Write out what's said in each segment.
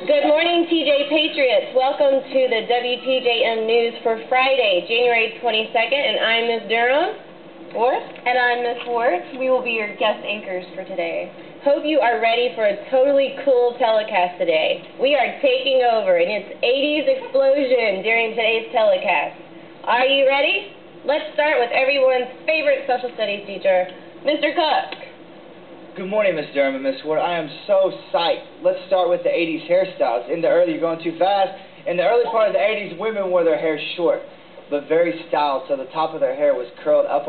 Good morning, TJ Patriots. Welcome to the WTJM News for Friday, January 22nd, and I'm Ms. Durham. Ward? And I'm Ms. Ward. We will be your guest anchors for today. Hope you are ready for a totally cool telecast today. We are taking over, and it's 80s explosion during today's telecast. Are you ready? Let's start with everyone's favorite social studies teacher, Mr. Cook. Good morning, Ms. Durham and Ms. Ward. I am so psyched. Let's start with the 80s hairstyles. In the early, you're going too fast. In the early part of the 80s, women wore their hair short, but very styled, so the top of their hair was curled up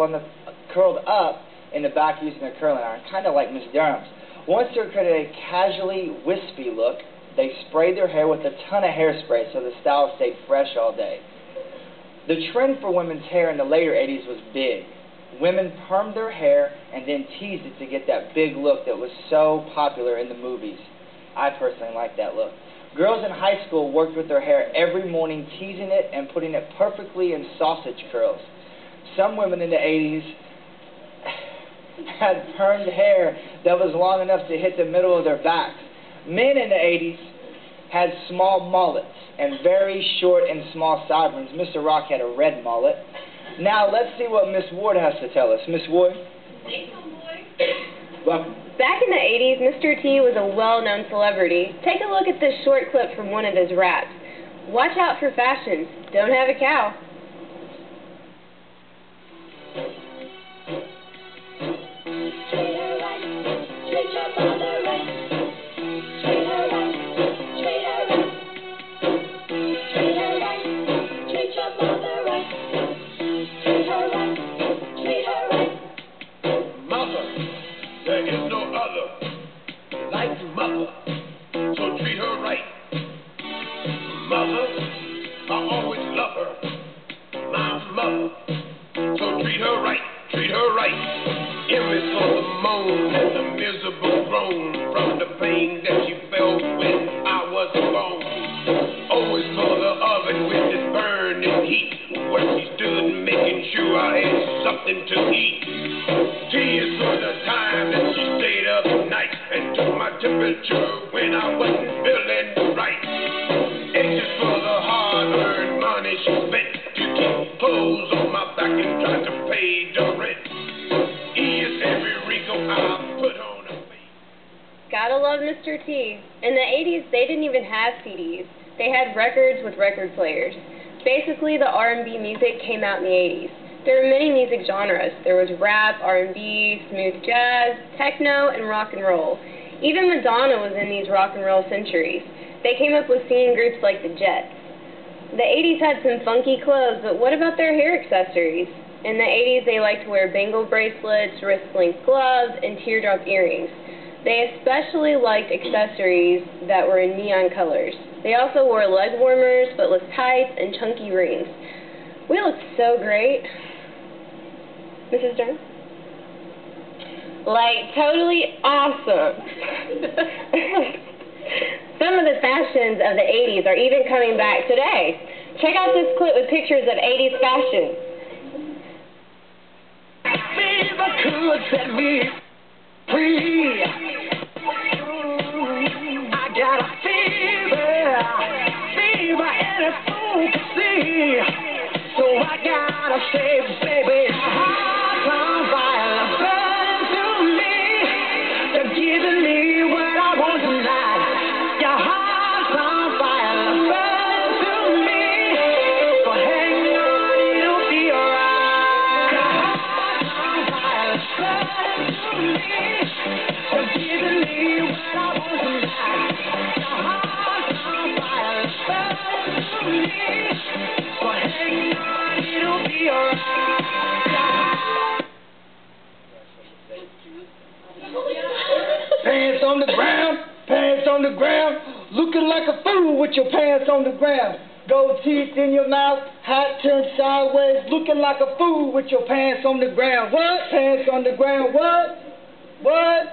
in the back using a curling iron, kind of like Ms. Durham's. Once they created a casually wispy look, they sprayed their hair with a ton of hairspray so the style stayed fresh all day. The trend for women's hair in the later 80s was big. Women permed their hair and then teased it to get that big look that was so popular in the movies. I personally like that look. Girls in high school worked with their hair every morning, teasing it and putting it perfectly in sausage curls. Some women in the 80s had permed hair that was long enough to hit the middle of their backs. Men in the 80s had small mullets and very short and small sideburns. Mr. Rock had a red mullet. Now, let's see what Miss Ward has to tell us. Miss Ward? Welcome. Back in the 80s, Mr. T was a well-known celebrity. Take a look at this short clip from one of his raps. Watch out for fashions. Don't have a cow. There is no other like mother, so treat her right. Mother, I always love her, my mother, so treat her right, treat her right. Emmy saw the moan and the miserable groan from the pain that she felt when I was born. Always saw the oven with its burning heat, where she stood making sure I had something to eat. Tears for the time that she stayed up night and took my temperature when I wasn't feeling right. Anxious for the hard-earned money she spent to keep clothes on my back and try to pay the rent. He is every wrinkle I put on her face. Gotta love Mr. T. In the 80s, they didn't even have CDs. They had records with record players. Basically, the R&B music came out in the 80s. There were many music genres. There was rap, R&B, smooth jazz, techno, and rock and roll. Even Madonna was in these rock and roll centuries. They came up with singing groups like the Jets. The 80s had some funky clothes, but what about their hair accessories? In the 80s, they liked to wear bangle bracelets, wrist-length gloves, and teardrop earrings. They especially liked accessories that were in neon colors. They also wore leg warmers, bootless tights, and chunky rings. We looked so great. Mrs. Durham? Like, totally awesome. Some of the fashions of the 80s are even coming back today. Check out this clip with pictures of 80s fashion. Fever could set me free. I got a fever and it's full to see. So I gotta say, baby, heart's on fire, burning through me. You're giving me what I want tonight. Your heart's on fire, burning through me. So hang on, it'll be alright. Your heart's on fire, burning through me. You're giving me what I want tonight. Your heart's on fire, burning through me. So hang on, it'll be alright. Pants on the ground, looking like a fool with your pants on the ground. Gold teeth in your mouth, hat turned sideways, looking like a fool with your pants on the ground. What? Pants on the ground, what? What?